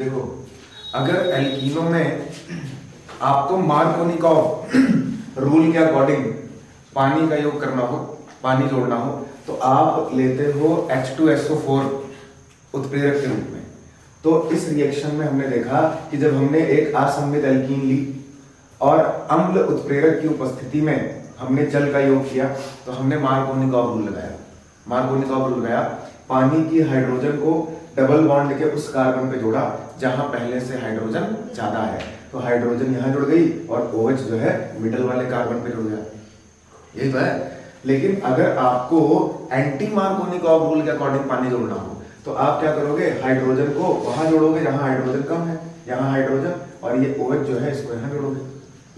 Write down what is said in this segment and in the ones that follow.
देखो, अगर एल्कीनो में आपको मार्कोनिकॉव रूल के अकॉर्डिंग पानी का योग करना हो, पानी जोड़ना हो, तो आप लेते हो H2SO4 उत्प्रेरक के रूप में। तो इस रिएक्शन में हमने देखा कि जब हमने एक असममित एल्कीन ली और अम्ल उत्प्रेरक की उपस्थिति में हमने जल का योग किया, तो हमने मार्कोनिकॉव रूल लगाया। मार्कोनिकॉव रूल लगाया, पानी की हाइड्रोजन को डबल बॉन्ड के उस कार्बन पे जोड़ा जहां पहले से हाइड्रोजन ज्यादा है, तो हाइड्रोजन यहाँ जुड़ गई और OH जो है मिडल वाले कार्बन पे जुड़ गया। यही तो है। लेकिन अगर आपको एंटी मार्कोनिकॉव रूल के अकॉर्डिंग पानी जोड़ना हो, तो आप क्या करोगे, हाइड्रोजन को वहां जोड़ोगे जहां हाइड्रोजन कम है, यहाँ हाइड्रोजन, और ये OH जो है इसको यहाँ जोड़ोगे।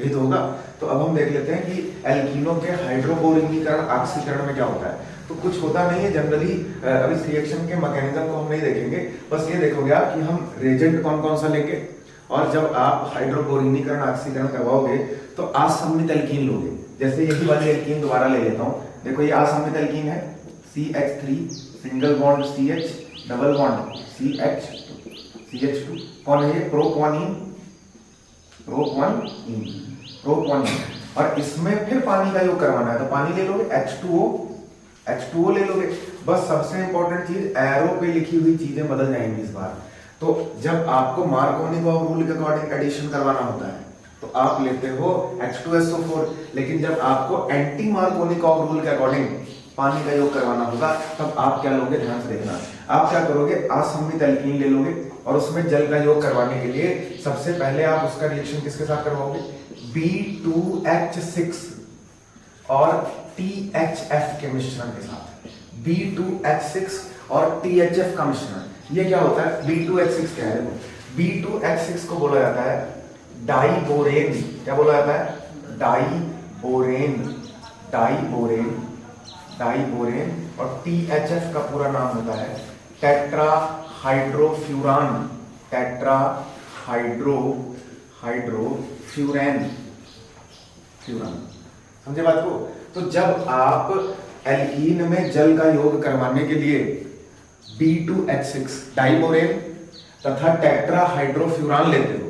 यही तो होगा। तो अब हम देख लेते हैं कि एल्कीनो के हाइड्रोबोरिनीकरण ऑक्सीकरण में क्या होता है। तो कुछ होता नहीं है जनरली। अब इस रिएक्शन के मैकेनिज्म को हम नहीं देखेंगे, बस ये देखोगे आप कि हम रेजेंट कौन कौन सा लेंगे, और जब आप हाइड्रोबोरिनीकरण ऑक्सीकरण करवाओगे तो असममित एल्कीन लोगे। जैसे यही वाली एल्कीन दोबारा ले लेता हूँ। देखो, ये असममित एल्कीन है, CH3 single bond CH double bond CH2। कौन है ये? प्रोपोनीन। और इसमें फिर पानी का योग करवाना है, तो पानी ले लोगे, H2O ले लोगे। बस सबसे इंपॉर्टेंट चीज, एरो पे लिखी हुई चीजें बदल जाएंगी इस बार। तो जब आपको मार्कोनिकॉव रूल के अकॉर्डिंग एडिशन करवाना होता है तो आप लेते हो H2SO4, लेकिन जब आपको एंटी मार्कोनिकॉव रूल के अकॉर्डिंग पानी का योग करवाना होगा तब आप क्या लोगे, ध्यान से देखना। आप क्या करोगे, असममित एल्कीन ले लोगे और उसमें जल का योग करवाने के लिए सबसे पहले आप उसका रिएक्शन किसके साथ करवाओगे, B2H6 और THF के मिश्रण के साथ। B2H6 और THF का मिश्रण, ये क्या होता है? B2H6 क्या है? B2H6 को बोला जाता है डाइबोरेन। क्या बोला जाता है? डाइबोरेन। और THF का पूरा नाम होता है टेट्राहाइड्रोफ्यूरान। समझे बात को? तो जब आप एल्कीन में जल का योग करवाने के लिए B2H6 डाइबोरेन तथा टेट्राहाइड्रोफ्यूरान लेते हो,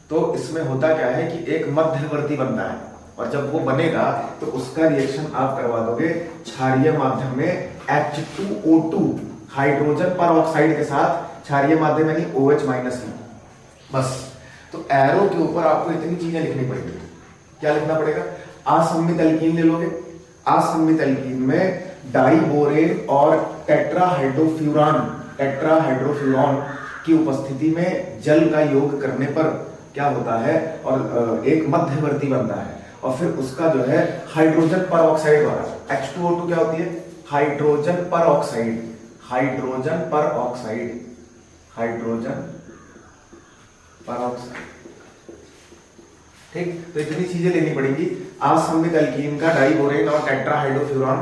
तो इसमें होता क्या है कि एक मध्यवर्ती बनता है, और जब वो बनेगा तो उसका रिएक्शन आप करवा दोगे क्षारीय माध्यम में H2O2 हाइड्रोजन पर ऑक्साइड के साथ, क्षारीय माध्यम यानी OH- बस। तो एरो के ऊपर आपको इतनी चीजें लिखनी पड़ेगी। क्या लिखना पड़ेगा? असममित एल्कीन ले लोगे, असममित एल्कीन में डाइबोरेन और टेट्राहाइड्रोफ्यूरॉन की उपस्थिति में जल का योग करने पर क्या होता है, और एक मध्यवर्ती बनता है, और फिर उसका जो है हाइड्रोजन पर ऑक्साइड द्वारा, H2O2 क्या होती है? हाइड्रोजन पर ऑक्साइड। ठीक, तो इतनी चीजें लेनी पड़ेंगी। असममित एल्कीन का डाइबोरेन और टेट्राहाइड्रोफ्यूरॉन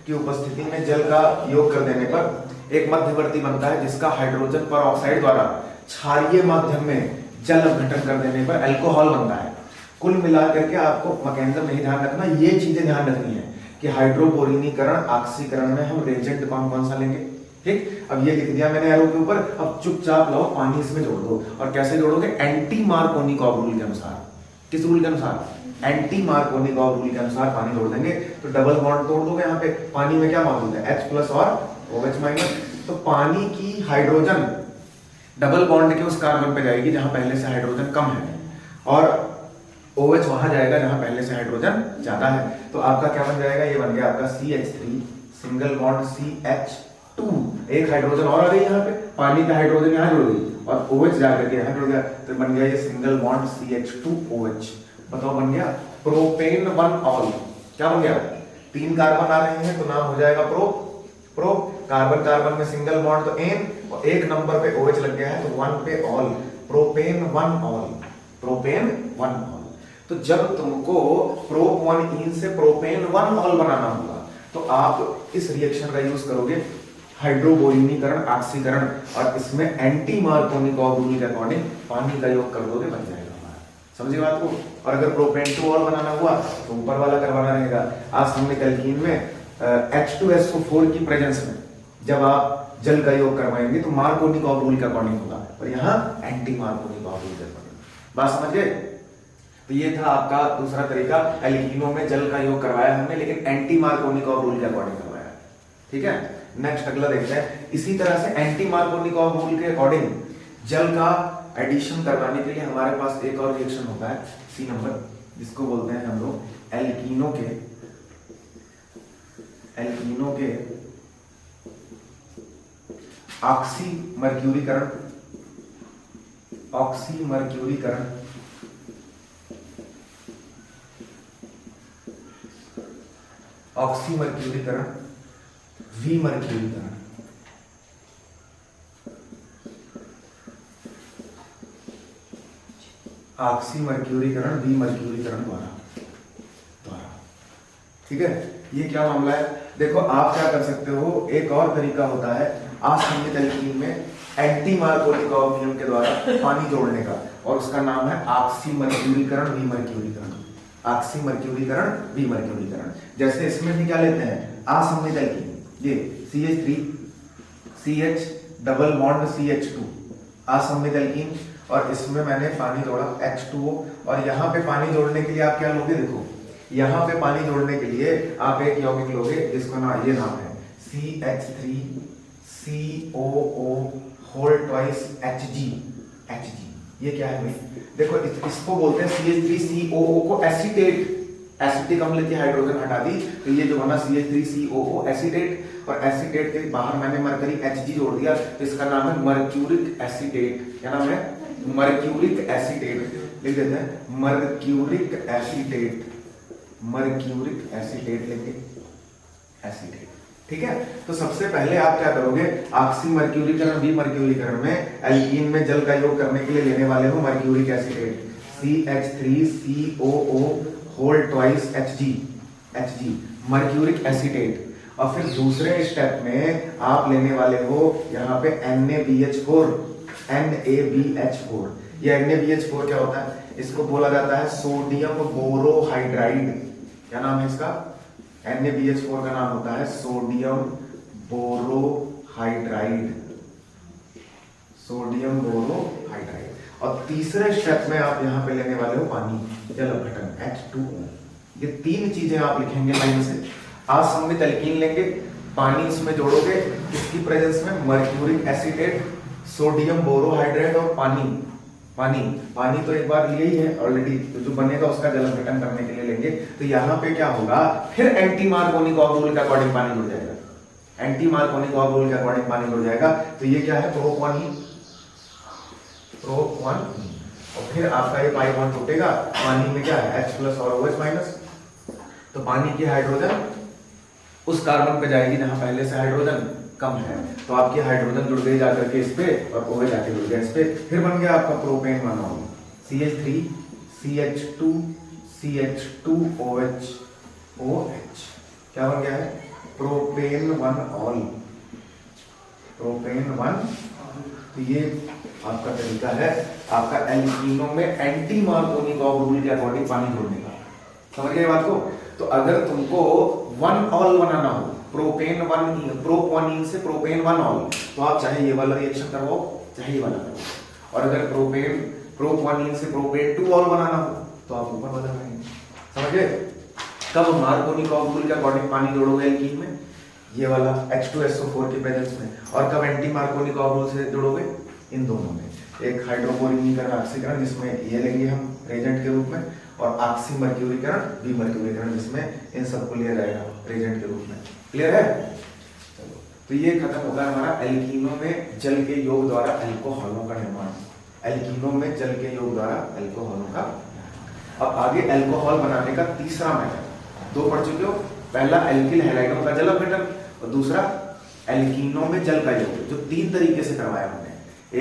की उपस्थिति में जल का योग कर देने पर एक मध्यवर्ती बनता है, जिसका हाइड्रोजन पर ऑक्साइड द्वारा क्षारीय माध्यम में जल अपघटन कर देने पर अल्कोहल बनता है। कुल मिलाकर के आपको मैकेनिज्म नहीं ध्यान रखना, ये चीजें ध्यान रखनी है कि हाइड्रोबोरिनीकरण ऑक्सीकरण में हम रेजेंट कौन कौन सा लेंगे। ठीक, अब ये लिख दिया मैंने एरो के ऊपर। अब चुपचाप लो, पानी इसमें जोड़ दो। और कैसे जोड़ोगे? एंटी मार्कोनिकॉव रूल के अनुसार। किस रूल के अनुसार? एंटी मार्कोनिकॉव रूल के अनुसार पानी जोड़ देंगे। तो डबल बॉन्ड तोड़ दोगे, यहाँ पे पानी में क्या मौजूद है? H+ और OH-। तो पानी की हाइड्रोजन डबल बॉन्ड के उस कार्बन पे जाएगी जहां पहले से हाइड्रोजन कम है, और OH वहां जाएगा जहां पहले से हाइड्रोजन ज्यादा है। तो आपका क्या बन जाएगा? ये बन गया आपका CH3 सिंगल बॉन्ड CH2, एक हाइड्रोजन और आ गई यहाँ पे, पानी का हाइड्रोजन यहाँ जुड़ गई और OH जाकर के यहाँ जुड़ गया, तो बन गया ये सिंगल बॉन्ड CH2OH। बताओ, बन गया प्रोपेन 1 ऑल। क्या बन गया? 3 कार्बन आ रहे हैं तो नाम हो जाएगा प्रो। कार्बन कार्बन में सिंगल बॉन्ड तो एन, और एक नंबर पे OH लग गया है तो 1 पे ऑल, प्रोपेन 1 ऑल। तो जब तुमको प्रोपोनीन से प्रोपेन 1 ऑल बनाना होगा तो आप इस रिएक्शन का यूज करोगे, हाइड्रोबोरिनीकरण ऑक्सीकरण, और इसमें एंटी मार्कोनिकॉव रूल के अकॉर्डिंग पानी का योग कर दोगे, बन जाएगा हमारा। समझिए बात को? और अगर प्रोपेन 2 ऑल बनाना हुआ तो ऊपर वाला करवाना रहेगा। असममित एल्कीन में H2SO4 की प्रेजेंस में जब आप जल का योग करवाएंगे तो मार्कोनिकॉव रूल के अकॉर्डिंग होगा, और यहाँ एंटी मार्कोनिकॉव रूल के अकॉर्डिंग। बात समझ गए? तो ये था आपका दूसरा तरीका, एल्कीनों में जल का योग करवाया हमने, लेकिन एंटी मार्कोनिकॉव रूल के अकॉर्डिंग करवाया। ठीक है, नेक्स्ट अगला देखते हैं। इसी तरह से एंटी मार्कोनिकॉव रूल के अकॉर्डिंग जल का एडिशन करवाने के लिए हमारे पास एक और रिएक्शन होता है, सी नंबर, जिसको बोलते हैं हम लोग एल्कीनों के ऑक्सीमर्क्यूरीकरण विमर्क्यूरीकरण। ऑक्सीमर्क्यूरीकरण विमर्क्यूरीकरण द्वारा। ठीक है, ये क्या मामला है? देखो आप क्या कर सकते हो, एक और तरीका होता है असंगत एल्कीन में एंटी मार्कोनिकॉव नियम के द्वारा पानी जोड़ने का, और उसका नाम है ऑक्सीमर्क्यूरीकरण विमर्क्यूरीकरण। ऑक्सीमर्क्यूरीकरण विमर्क्यूरीकरण। जैसे इसमें भी क्या लेते हैं, असंगत एल्कीन, ये CH3CH डबल बॉन्ड CH2 असंगत एल्कीन, और इसमें मैंने पानी जोड़ा H2O, और यहाँ पे पानी जोड़ने के लिए आप क्या लोगे, देखो यहाँ पे पानी जोड़ने के लिए आप एक यौगिक लोगे जिसका नाम, ये नाम है CH3COO होल ट्वाइस Hg। ये क्या है भाई? देखो इसको बोलते हैं CH3COO को एसिटेट अम्ल की हाइड्रोजन हटा दी, तो ये जो बना CH3COO एसिटेट, और एसिटेट के बाहर मैंने मरकरी Hg जोड़ दिया, तो इसका नाम है मर्क्यूरिक एसिटेट। क्या नाम है? Mercuric acetate. लिख देते हैं मर्क्यूरिक एसिटेट लेंगे, एसिटेट। ठीक है, तो सबसे पहले आप क्या करोगे, ऑक्सीमर्क्यूरीकरण विमर्क्यूरीकरण में एल्कीन में जल का योग करने के लिए लेने वाले हो mercuric acetate CH3COO whole twice Hg mercuric acetate, और फिर दूसरे स्टेप में आप लेने वाले हो यहाँ पे NaBH4। ये NaBH4 क्या होता है? इसको बोला जाता है सोडियम बोरोहाइड्राइड। क्या नाम है इसका? NaBH4 का नाम होता है सोडियम बोरोहाइड्राइड। और तीसरे स्टेप में आप यहाँ पे लेने वाले हो पानी, जल अपघटन H2O। ये तीन चीजें आप लिखेंगे लाइन से। असंगत एल्कीन लेंगे, पानी इसमें जोड़ोगे, इसकी प्रेजेंस में मर्क्यूरिक एसिटेट, सोडियम बोरोहाइड्राइड और पानी तो एक बार लिए ही है ऑलरेडी, तो जो बनेगा उसका जल अपघटन करने के लिए लेंगे। तो यहाँ पे क्या होगा, फिर एंटी मार्कोनिकॉव रूल के अकॉर्डिंग पानी जुड़ जाएगा, तो ये क्या है, प्रोप 1, और फिर आपका ये पाई बॉन्ड टूटेगा, पानी में क्या है H+ और OH-, तो पानी की हाइड्रोजन उस कार्बन पे जाएगी जहां पहले से हाइड्रोजन कम है, तो आपकी हाइड्रोजन जुड़ गई जाकर के इस पे, और OH जाके जुड़ गया इस पे, फिर बन गया आपका propane 1 CH3 CH2 CH2OH OH। क्या बन गया है? प्रोपेन 1। तो ये आपका तरीका है आपका एल्कीनों में एंटी मार्कोनिकॉव रूल के अकॉर्डिंग पानी जोड़ने का। समझ गए बात को? तो अगर तुमको 1 बनाना हो, प्रोप 1 से प्रोपेन 1 तो आप चाहे ये वाला रिएक्शन करवाओ, चाहे ये वाला करवाओ। और अगर प्रोप 1 से प्रोपेन 2 बनाना हो तो आप ऊपर वाला करेंगे। समझ गए? कब मार्कोनिकॉव रूल के अकॉर्डिंग पानी जोड़ोगे एल्कीन में? ये वाला H2SO4 की प्रेजेंस में। और कब एंटी मार्कोनिकॉव रूल से जोड़ोगे? इन दोनों में, एक हाइड्रोबोरिनीकरण ऑक्सीकरण जिसमें ये लेंगे हम रेजेंट के रूप में, और ऑक्सीमर्क्यूरीकरण विमर्क्यूरीकरण जिसमें इन सबको लिया जाएगा रेजेंट के रूप में। क्लियर है? चलो, तो ये खत्म होगा हमारा एल्कीनों में जल के योग द्वारा अल्कोहलों का निर्माण। अब आगे अल्कोहल बनाने का तीसरा मेथड, 2 पढ़ चुके हो। पहला एल्किल हैलाइडों का जल अपघटन, और दूसरा एल्कीनों में जल का योग, जो 3 तरीके से करवाया हमने।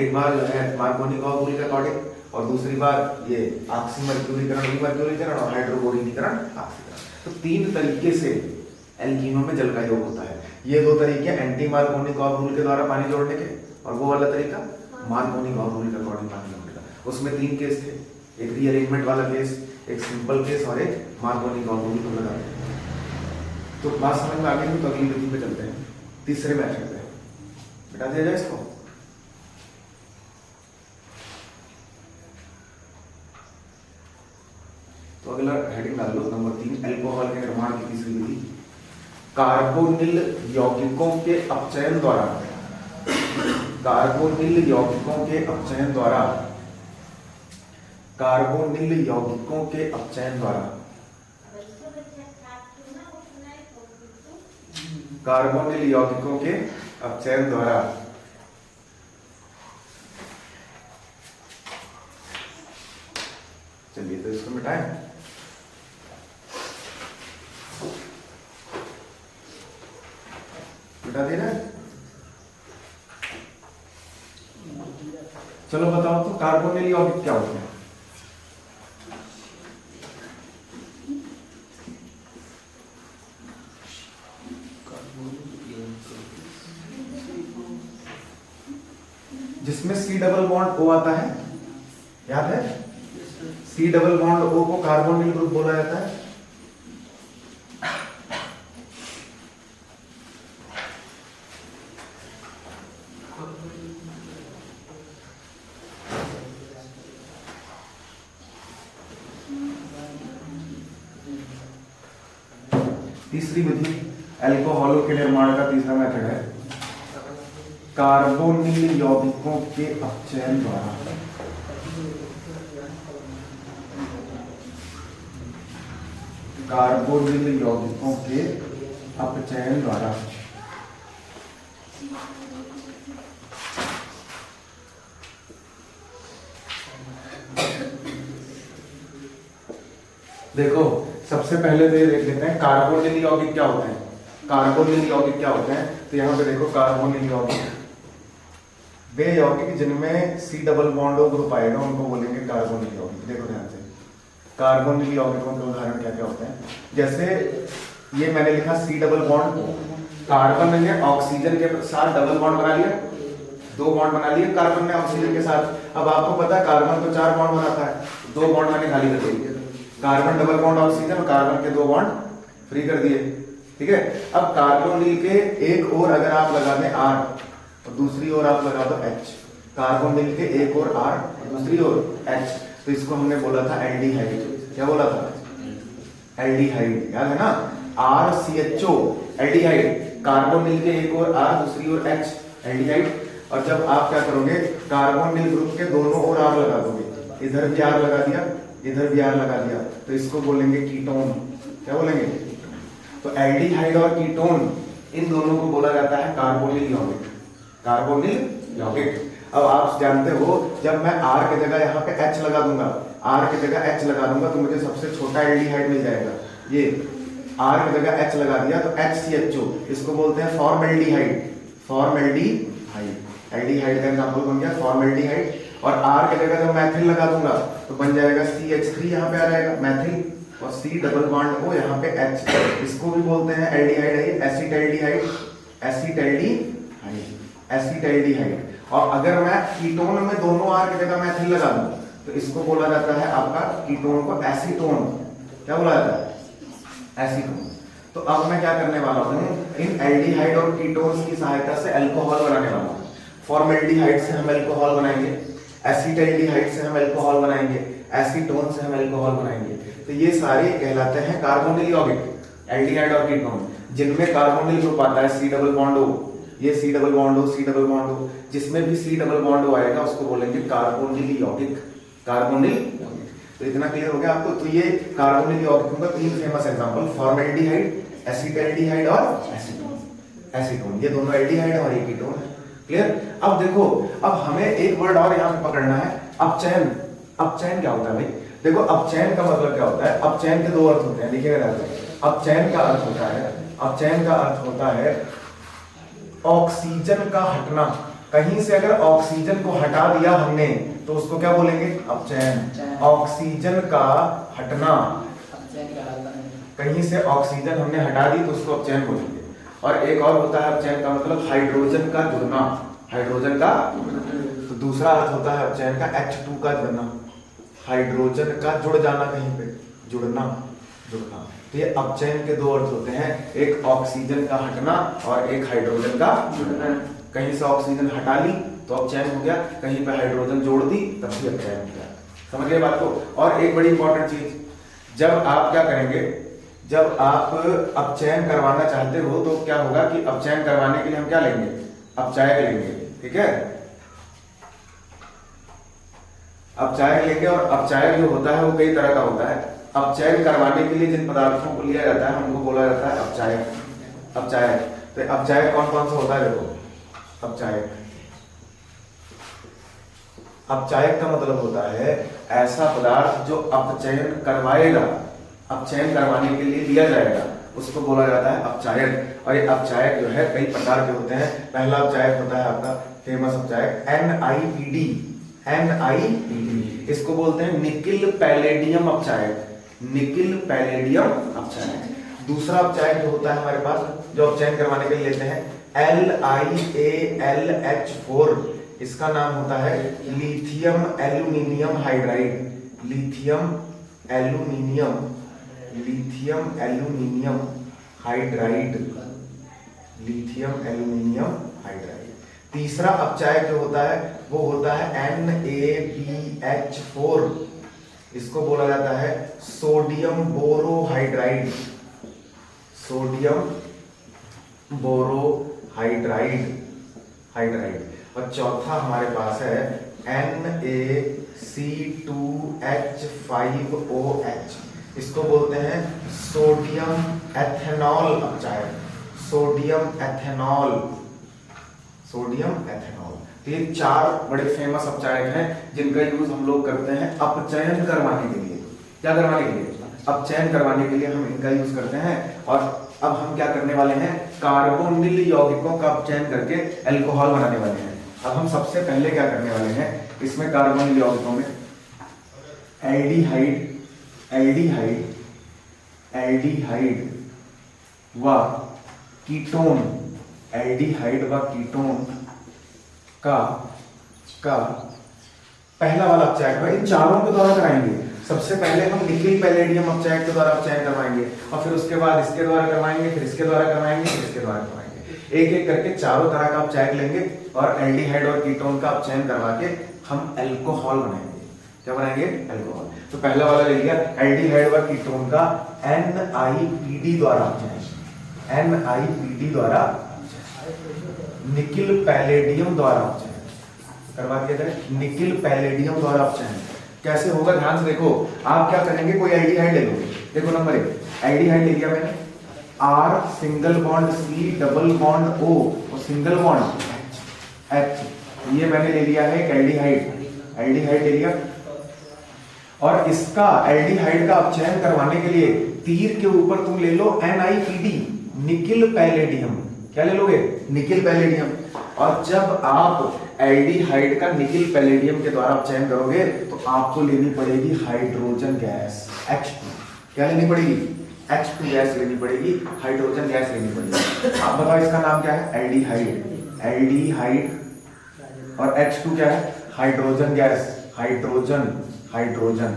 एक बार जो है मार्कोनिकॉव रूल के अकॉर्डिंग, और दूसरी बार ये ऑक्सीमर्क्यूरीकरण विमर्क्यूरीकरण और हाइड्रोबोरिनीकरण ऑक्सीकरण। तो 3 तरीके से एल्कीनों में जल का योग होता है। ये 2 तरीके एंटी मार्कोनिकॉव रूल के द्वारा पानी जोड़ने के, और वो वाला तरीका मार्कोनिकॉव रूल के अकॉर्डिंग पानी जोड़ने का। उसमें 3 केस थे, एक रीअरेंजमेंट वाला केस, एक सिंपल केस और एक मार्कोनिकॉव रूल को लगा देते। तो बात समझ में आ गई? तो अगली विधि पे चलते हैं, तीसरे मेथड पे। मिटा दिया जाए इसको। तो अगला हेडिंग डाल लो नंबर 3, अल्कोहल के निर्माण की तीसरी विधि। कार्बोनिल यौगिकों के अपचयन द्वारा, कार्बोनिल यौगिकों के अपचयन द्वारा, कार्बोनिल यौगिकों के अपचयन द्वारा, कार्बोनिल यौगिकों के अपचयन द्वारा चलिए तो इसको मिटाएं। मिटा दे रहा है। चलो बताओ तो कार्बोनिल यौगिक क्या होते हैं? जिसमें सी डबल बॉन्ड ओ आता है, याद है? सी डबल बॉन्ड ओ को कार्बोनिल ग्रुप बोला जाता है। तीसरी विधि अल्कोहलों के निर्माण का तीसरा मेथड है कार्बोनिल यौगिकों के अपचयन द्वारा। कार्बोनिल यौगिकों के अपचयन द्वारा। देखो सबसे पहले तो ये देख लेते हैं कार्बोनिल यौगिक क्या होते हैं। कार्बोनिल यौगिक क्या होते हैं? तो यहाँ पे देखो कार्बोनिल यौगिक वे यौगिक जिनमें सी डबल बॉन्ड ग्रुप आएगा उनको बोलेंगे कार्बोनिल यौगिक। देखो ध्यान से कार्बोनिल यौगिकों के उदाहरण क्या क्या होते हैं। जैसे ये मैंने लिखा सी डबल बॉन्ड, कार्बन ने ऑक्सीजन के साथ डबल बॉन्ड बना लिया, 2 बॉन्ड बना लिए कार्बन ने ऑक्सीजन के साथ। अब आपको पता है कार्बन तो 4 बॉन्ड बनाता है, 2 बॉन्ड मैंने खाली कर दिए, कार्बन डबल बॉन्ड ऑक्सीजन और कार्बन के 2 बॉन्ड फ्री कर दिए। ठीक है, अब कार्बोनिल के एक और अगर आप लगा दें R और दूसरी ओर आप लगा दो H, कार्बोनिल के एक और R और दूसरी ओर H, तो इसको हमने बोला था एल्डिहाइड। क्या बोला था? एल्डिहाइड, याद है ना? RCHO एल्डिहाइड, कार्बोनिल के एक और R दूसरी ओर H, एल्डिहाइड। और जब आप क्या करोगे कार्बोनिल ग्रुप के दोनों ओर R लगा दोगे, इधर भी R लगा दिया, इधर भी R लगा दिया, तो इसको बोलेंगे कीटोन। क्या बोलेंगे? तो एल्डिहाइड और कीटोन इन दोनों को बोला जाता है कार्बोनिल यौगिक। कार्बोनिल यौगिक। अब आप जानते हो जब मैं R की जगह यहाँ पे H लगा दूंगा, R की जगह H लगा दूंगा तो मुझे सबसे छोटा एल्डिहाइड मिल जाएगा। ये R की जगह H लगा दिया तो HCHO, इसको बोलते हैं फॉर्मल्डिहाइड। फॉर्मल्डिहाइड एल्डिहाइड का एग्जांपल बन गया फॉर्मल्डिहाइड। और R की जगह जब मैथिल लगा दूंगा तो बन जाएगा CH3, यहाँ पे आ जाएगा मैथिल, और C डबल बॉन्ड O यहाँ पे H, इसको भी बोलते हैं एल्डिहाइड, एसिटल्डिहाइड, एसिटल्डिहाइड, एसिटल्डिहाइड। और अगर मैं कीटोन में दोनों R की जगह मैथिल लगा दूं तो इसको बोला जाता है आपका कीटोन को एसीटोन। क्या बोला जाता है? एसीटोन। तो अब मैं क्या करने वाला हूँ, इन एल्डिहाइड और कीटोन्स की सहायता से अल्कोहल बनाने वाला हूँ। फॉर्मल्डिहाइड से हम अल्कोहल बनाएंगे, एसिटल्डिहाइड से हम अल्कोहल बनाएंगे, एसीटोन से हम अल्कोहल बनाएंगे। तो ये सारे कहलाते हैं कार्बोनिल यौगिक, एल्डिहाइड और कीटोन, जिनमें कार्बोनिल ग्रुप आता है सी डबल बॉन्ड O। ये C double bond O, C double bond O, जिसमें भी सी डबल बॉन्ड O आएगा उसको बोलेंगे कार्बोनिल यौगिक। कार्बोनिल यौगिक। तो इतना क्लियर हो गया आपको। तो ये कार्बोनिल यौगिकों का 3 फेमस एग्जांपल, फॉर्मल्डिहाइड, एसिटल्डिहाइड और एसीटोन। एसीटोन ये दोनों एल्डिहाइड और एक कीटोन है। क्लियर? अब देखो, अब हमें एक वर्ड और यहाँ पे पकड़ना है, अपचयन। अपचयन क्या होता है भाई? देखो अपचयन का मतलब क्या होता है? अपचयन के 2 अर्थ होते हैं, देखिएगा ध्यान से। अपचयन का अर्थ होता है, अपचयन का अर्थ होता है ऑक्सीजन का हटना। कहीं से अगर ऑक्सीजन को हटा दिया हमने तो उसको क्या बोलेंगे? अपचयन। ऑक्सीजन का हटना, कहीं से ऑक्सीजन हमने हटा दी तो उसको अपचयन बोलेंगे। और एक और होता है अपचयन का मतलब हाइड्रोजन का जुड़ना। हाइड्रोजन का, तो दूसरा अर्थ होता है अपचयन का H2 का जुड़ना। हाइड्रोजन का जुड़ जाना, कहीं पे जुड़ना, जुड़ना। तो ये अपचयन के 2 अर्थ होते हैं, एक ऑक्सीजन का हटना और एक हाइड्रोजन का जुड़ना। कहीं से ऑक्सीजन हटा ली तो अपचयन हो गया, कहीं पे हाइड्रोजन जोड़ दी तब भी अपचयन हो गया। समझ गए बात को। और एक बड़ी इंपॉर्टेंट चीज, जब आप क्या करेंगे, जब आप अपचयन करवाना चाहते हो तो क्या होगा कि अपचयन करवाने के लिए हम क्या लेंगे, अपचायक लेंगे, ठीक है, अपचायक लेंगे। और अपचायक जो होता है वो कई तरह का होता है। अपचयन करवाने के लिए जिन पदार्थों को लिया जाता है उनको बोला जाता है अपचायक। अपचायक तो अपचायक कौन कौन सा होता है, देखो अपचायक, अपचायक का मतलब होता है ऐसा पदार्थ जो अपचयन करवाएगा, अपचयन करवाने के लिए लिया जाएगा, उसको बोला जाता है अपचायक। और ये अपचायक जो है कई प्रकार के होते हैं। पहला अपचायक होता है आपका फेमस अपचायक NiPD, NiPD, इसको बोलते हैं निकिल पैलेडियम अपचायक, निकिल पैलेडियम अपचायक। दूसरा अपचायक जो होता है हमारे पास, जो अपचयन करवाने के लिए लेते हैं, LiAlH4, इसका नाम होता है lithium aluminium hydride, lithium aluminium, lithium aluminium hydride, lithium aluminium hydride. तीसरा अपचायक जो होता है वो होता है NaBH4, इसको बोला जाता है sodium borohydride, sodium borohydride, hydride. और चौथा हमारे पास है NaC2H5OH, इसको बोलते हैं सोडियम एथेनॉल अपचायक, सोडियम एथेनॉल, सोडियम एथेनॉल। तो ये चार बड़े फेमस अपचायक हैं जिनका यूज हम लोग करते हैं अपचयन करवाने के लिए। क्या करवाने के लिए? अपचयन करवाने के लिए हम इनका यूज करते हैं। और अब हम क्या करने वाले हैं, कार्बोनिल यौगिकों का अपचयन करके अल्कोहल बनाने वाले हैं। अब हम सबसे पहले क्या करने वाले हैं, इसमें कार्बोनिल यौगिकों में एल्डिहाइड, एल्डिहाइड, एल्डिहाइड व कीटोन, एल्डिहाइड व कीटोन का पहला वाला अपचायक है, इन चारों के द्वारा कराएंगे। सबसे पहले हम निकिल पैलेडियम अपचायक के द्वारा अपचयन करवाएंगे, और फिर उसके बाद इसके द्वारा करवाएंगे, फिर इसके द्वारा करवाएंगे, फिर इसके द्वारा करवाएंगे। एक एक करके चारों तरह का अपचायक लेंगे और एल्डिहाइड और कीटोन का अपचयन करवा के हम अल्कोहल बनाएंगे। क्या बनाएंगे? अल्कोहल। तो पहला वाला ले लिया, एल्डिहाइड व कीटोन का NiPD द्वारा अपचयन, NiPD द्वारा निकिल पैलेडियम द्वारा अपचयन करवा के दें, निकिल पैलेडियम द्वारा अपचयन। कैसे होगा ध्यान से देखो। आप क्या करेंगे, कोई एल्डिहाइड ले लोगे, देखो नंबर 1 एल्डिहाइड ले लिया मैंने, R single bond C double bond O और सिंगल बॉन्ड H, ये मैंने ले लिया है एक एल्डिहाइड, एल्डिहाइड ले लिया। और इसका एल्डिहाइड का अपचयन करवाने के लिए तीर के ऊपर तुम ले लो NiPD, निकिल पैलेडियम। क्या ले लोगे? Nickel palladium. और जब आप एल्डिहाइड का निकिल पैलेडियम के द्वारा अपचयन करोगे तो आपको लेनी पड़ेगी हाइड्रोजन गैस H2। क्या लेनी पड़ेगी? H2 गैस लेनी पड़ेगी, हाइड्रोजन गैस लेनी पड़ेगी। आप बताओ इसका नाम क्या है? Aldehyde, aldehyde. और H2 क्या है? Hydrogen gas, hydrogen, hydrogen.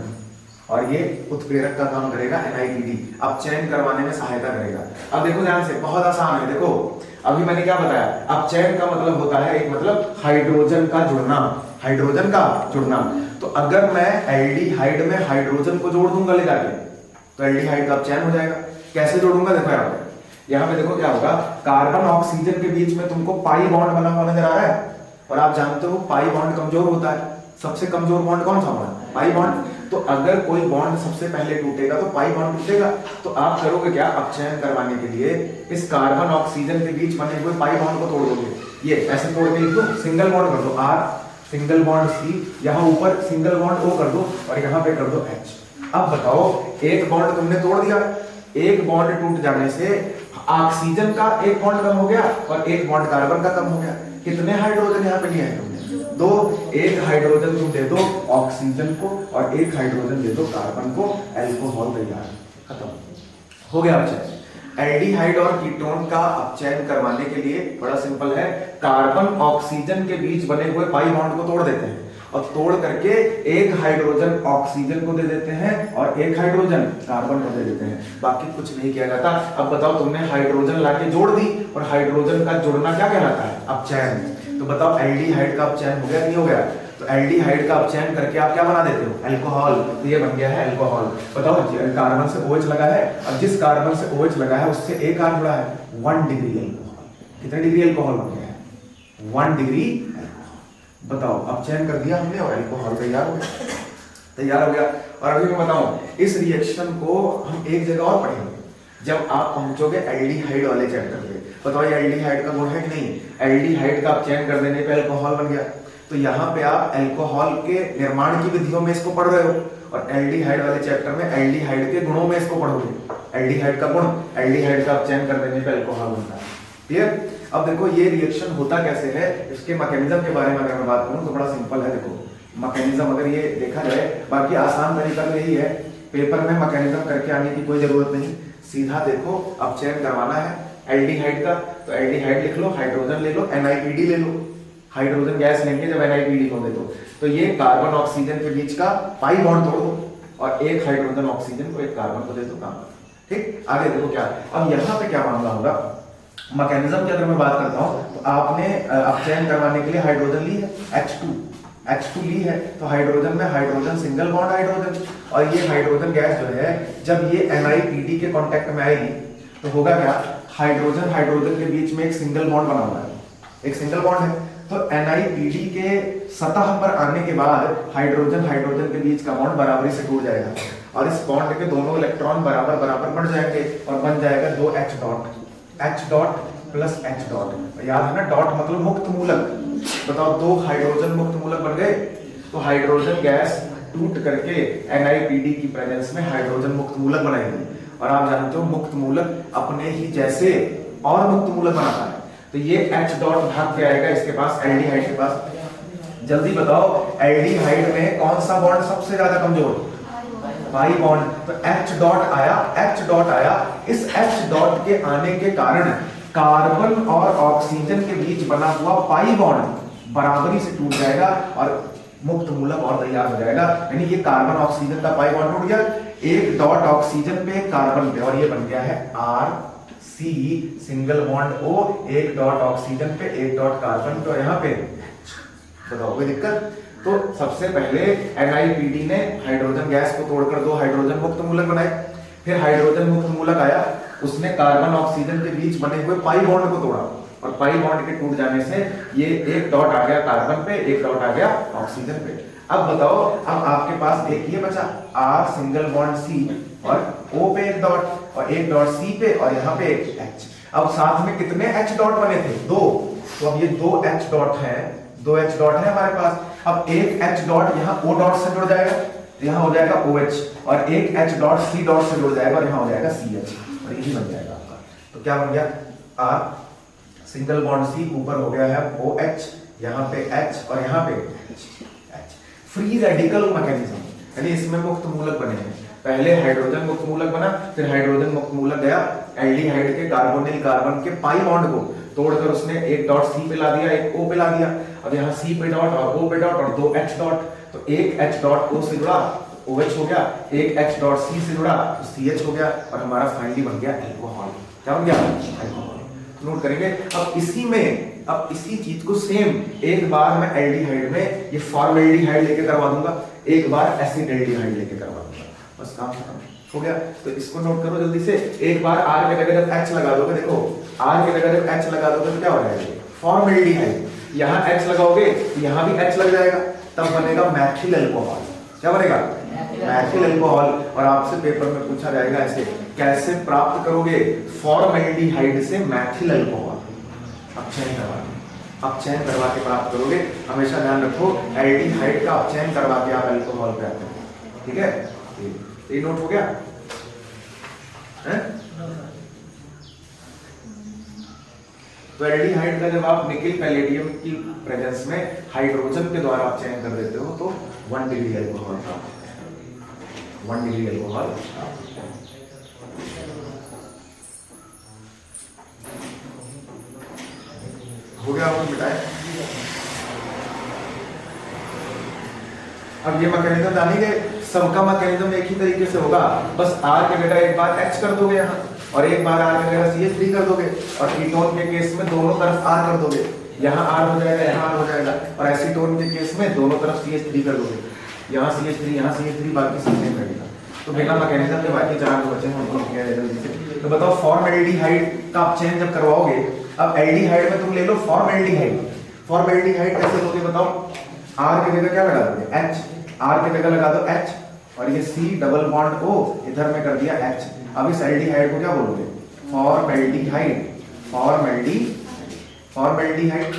और ये उत्प्रेरक का काम करेगा NiPD, अपचयन करवाने में सहायता करेगा। अब देखो ध्यान से, बहुत आसान है। देखो अभी मैंने क्या बताया, अपचयन का मतलब होता है एक मतलब हाइड्रोजन का जुड़ना, हाइड्रोजन का जुड़ना। तो अगर मैं एल्डिहाइड में हाइड्रोजन को जोड़ दूंगा ले जाके तो एल्डिहाइड का अपचयन हो जाएगा। कैसे जोड़ूंगा? देखो यहाँ पे देखो क्या होगा, कार्बन ऑक्सीजन के बीच में तुमको पाई बॉन्ड बना हुआ नजर आ रहा है, और आप जानते हो पाई बॉन्ड कमजोर होता है। सबसे कमजोर बॉन्ड कौन सा होगा? Pi bond. तो अगर कोई बॉन्ड सबसे पहले टूटेगा तो पाई बॉन्ड टूटेगा। तो आप करोगे क्या, अपचयन करवाने के लिए इस कार्बन ऑक्सीजन के बीच बने हुए पाई बॉन्ड को तोड़ दोगे। ये ऐसे तोड़ के लिख दो, सिंगल बॉन्ड कर दो R, सिंगल बॉन्ड C, यहाँ ऊपर सिंगल बॉन्ड O कर दो और यहाँ पे कर दो H। अब बताओ, एक बॉन्ड तुमने तोड़ दिया, एक बॉन्ड टूट जाने से ऑक्सीजन का एक बॉन्ड कम हो गया और एक बॉन्ड कार्बन का कम हो गया। कितने हाइड्रोजन यहाँ पे लिए हैं तुमने? 2। एक हाइड्रोजन तुम दे दो ऑक्सीजन को और एक हाइड्रोजन दे दो कार्बन को, अल्कोहल तैयार, खत्म हो गया अपचयन। एल्डिहाइड और कीटोन का अपचयन करवाने के लिए बड़ा सिंपल है, कार्बन ऑक्सीजन के बीच बने हुए पाई बॉन्ड को तोड़ देते हैं और तोड़ करके एक हाइड्रोजन ऑक्सीजन को दे देते हैं और एक हाइड्रोजन कार्बन को दे देते हैं, बाकी कुछ नहीं किया जाता। अब बताओ, तुमने हाइड्रोजन लाके जोड़ दी और हाइड्रोजन का जोड़ना क्या कहलाता है? अपचयन। तो बताओ एल्डिहाइड का अपचयन हो गया नहीं हो गया? तो एल्डिहाइड का अपचयन करके आप क्या बना देते हो? अल्कोहल। तो ये बन गया है अल्कोहल। बताओ, कार्बन से OH लगा है और जिस कार्बन से OH लगा है उससे एक R जुड़ा है, 1 डिग्री अल्कोहल। कितने डिग्री अल्कोहल बन गया है? 1 डिग्री अल्कोहल। बताओ, अपचयन कर दिया हमने और अल्कोहल तैयार हो गया, तैयार हो गया। और अभी मैं बताऊं, इस रिएक्शन को हम एक जगह और पढ़ेंगे जब आप पहुंचोगे एल्डिहाइड वाले चैप्टर पे। बताओ, ये एल्डिहाइड का गुण है कि नहीं? एल्डिहाइड का अपचयन कर देने पे अल्कोहल बन गया। तो यहाँ पे आप अल्कोहल के निर्माण की विधियों में इसको पढ़ रहे हो और एल्डिहाइड वाले चैप्टर में एल्डिहाइड के गुणों में इसको पढ़ोगे। एल्डिहाइड का गुण, एल्डिहाइड का अपचयन कर देने पे अल्कोहल बनता है। क्लियर? अब देखो ये रिएक्शन होता कैसे है, इसके मैकेनिज्म के बारे में अगर मैं बात करूं तो बड़ा सिंपल है। देखो मैकेनिज्म अगर ये देखा जाए, बाकी आसान तरीका तो यही है, पेपर में मैकेनिज्म करके आने की कोई जरूरत नहीं, सीधा देखो अपचयन करवाना है एल्डिहाइड का, तो एल्डिहाइड लिख लो, हाइड्रोजन ले लो, NiPD ले लो, हाइड्रोजन गैस लेंगे जब NiPD को दे दो, तो ये कार्बन ऑक्सीजन के बीच का पाई बॉन्ड तोड़ दो और एक हाइड्रोजन ऑक्सीजन को एक कार्बन को दे दो, काम। ठीक, आगे देखो क्या। अब यहाँ पे क्या मामला होगा, मैकेनिज्म की अगर मैं बात करता हूँ तो आपने अपचयन करवाने के लिए हाइड्रोजन ली है, H2 ली है, तो हाइड्रोजन में हाइड्रोजन सिंगल बॉन्ड हाइड्रोजन, और ये हाइड्रोजन गैस जो है जब ये NiPD के कांटेक्ट में आएगी तो होगा क्या, हाइड्रोजन हाइड्रोजन के बीच में एक सिंगल बॉन्ड बना हुआ है, एक सिंगल बॉन्ड है, तो NiPD के सतह पर आने के बाद हाइड्रोजन हाइड्रोजन के बीच का बॉन्ड बराबरी से टूट जाएगा और इस बॉन्ड के दोनों इलेक्ट्रॉन बराबर बराबर बढ़ जाएंगे और बन जाएगा 2 H dot plus H dot. याद है ना, डॉट मतलब मुक्त मूलक। बताओ, 2 हाइड्रोजन मुक्त मूलक बन गए, तो हाइड्रोजन गैस टूट करके NiPD की प्रेजेंस में हाइड्रोजन मुक्त मूलक बनाएगी और आप जानते हो मुक्त मूलक अपने ही जैसे और मुक्त मूलक बनाता है, तो ये H डॉट भाग के आएगा इसके पास, एल्डिहाइड के पास। जल्दी बताओ, एल्डिहाइड में कौन सा बॉन्ड सबसे ज्यादा कमजोर? Pi bond. तो H डॉट आया, इस H डॉट के आने के कारण कार्बन और ऑक्सीजन के बीच बना हुआ पाई बॉन्ड बराबरी से टूट जाएगा और मुक्त मूलक और तैयार हो जाएगा। यानी ये कार्बन ऑक्सीजन का पाई बॉन्ड टूट गया, एक डॉट ऑक्सीजन पे कार्बन पे, और ये बन गया है RC सिंगल बॉन्ड O, एक डॉट ऑक्सीजन पे एक डॉट कार्बन पे और यहाँ पे बताओ कोई दिक्कत? तो सबसे पहले NiPD ने हाइड्रोजन गैस को तोड़कर 2 हाइड्रोजन मुक्त मूलक बनाए, फिर हाइड्रोजन मुक्त मूलक आया, उसने कार्बन ऑक्सीजन के बीच बने हुए पाई बॉन्ड को तोड़ा और पाई बॉन्ड के टूट जाने से ये एक डॉट आ गया कार्बन पे, एक डॉट आ गया ऑक्सीजन पे। अब बताओ, अब आपके पास एक ये बचा R सिंगल बॉन्ड C और O पे एक डॉट और एक डॉट C पे और यहाँ पे एक H। अब साथ में कितने H डॉट बने थे? 2। तो अब ये 2 H डॉट है, 2 H डॉट है हमारे पास। अब एक H डॉट यहाँ O डॉट से जुड़ जाएगा, तो यहाँ हो जाएगा OH, और एक H डॉट C डॉट से जुड़ जाएगा और यहाँ हो जाएगा CH, और यही बन जाएगा आपका। तो क्या बन गया? R सिंगल बॉन्ड C, ऊपर हो गया है OH, यहाँ पे H और यहाँ पे H। फ्री रेडिकल मैकेनिज्म, यानी इसमें मुक्त मूलक बने हैं। पहले हाइड्रोजन मुक्त मूलक बना, फिर हाइड्रोजन मुक्त मूलक गया एल्डिहाइड के कार्बोनिल कार्बन के पाई बॉन्ड को तोड़कर उसने एक डॉट C पे ला दिया, एक O पे ला दिया। अब यहाँ C पे डॉट और O पे डॉट और 2 H डॉट, तो एक H डॉट O से जुड़ा OH हो गया, एक H डॉट C से जुड़ा तो CH हो गया और हमारा फाइनली बन गया अल्कोहल। क्या बन गया? अल्कोहल। नोट करेंगे। अब इसी चीज को सेम एक बार मैं एल्डिहाइड में ये फॉर्मल्डिहाइड लेके करवा दूंगा, एक बार एसिडल्डिहाइड लेके करवा दूंगा, बस काम खत्म हो गया। तो इसको नोट करो जल्दी से। एक बार R के जगह जब H लगा दोगे, देखो R के जगह जब H लगा दोगे तो क्या हो जाएगा? फॉर्मल्डिहाइड। यहाँ H लगाओगे तो यहाँ भी H लग जाएगा, तब बनेगा मैथिल अल्कोहल। क्या बनेगा? मैथिल अल्कोहल। और आपसे पेपर में पूछा जाएगा ऐसे, कैसे प्राप्त करोगे फॉर्मल्डिहाइड से मैथिल अल्कोहल? अपचयन करवा के प्राप्त करोगे। हमेशा ध्यान रखो, एल्डिहाइड का अपचयन करवा के आप अल्कोहल पे आते हो। ठीक है, ये नोट हो गया है? तो एल्डिहाइड का जब आप निकिल पैलेडियम की प्रेजेंस में हाइड्रोजन के द्वारा अपचयन कर देते हो तो 1 डिग्री अल्कोहल प्राप्त होता है। 1 डिग्री अल्कोहल हो गया। आपको मिटाए अब ये मैकेनिज्म जानेंगे, सबका मैकेनिज्म एक ही तरीके से होगा, बस R की जगह एक बार H कर दोगे यहाँ और एक बार R की जगह CH3 कर दोगे, और कीटोन के केस में दोनों तरफ R कर दोगे, यहाँ R हो जाएगा, यहाँ R हो जाएगा, और एसीटोन के केस में दोनों तरफ CH3 कर दोगे, यहाँ CH3 यहाँ CH3, बाकी सब सेम रहेगा। तो बिना मैकेनिज्म के बाकी चार बचे हैं उनको लिखा है जल्दी से। तो बताओ फॉर्मल्डिहाइड का आप चेंज जब करवाओगे, अब एल्डिहाइड में तुम ले लो फॉर्मल्डिहाइड, फॉर्मल्डिहाइड कैसे लोगे बताओ? R की जगह क्या लगा दोगे? H, R की जगह लगा दो H, और ये C डबल बॉन्ड O इधर में कर दिया H। अब इस एल्डिहाइड को क्या बोलोगे? Formaldehyde, formaldehyde.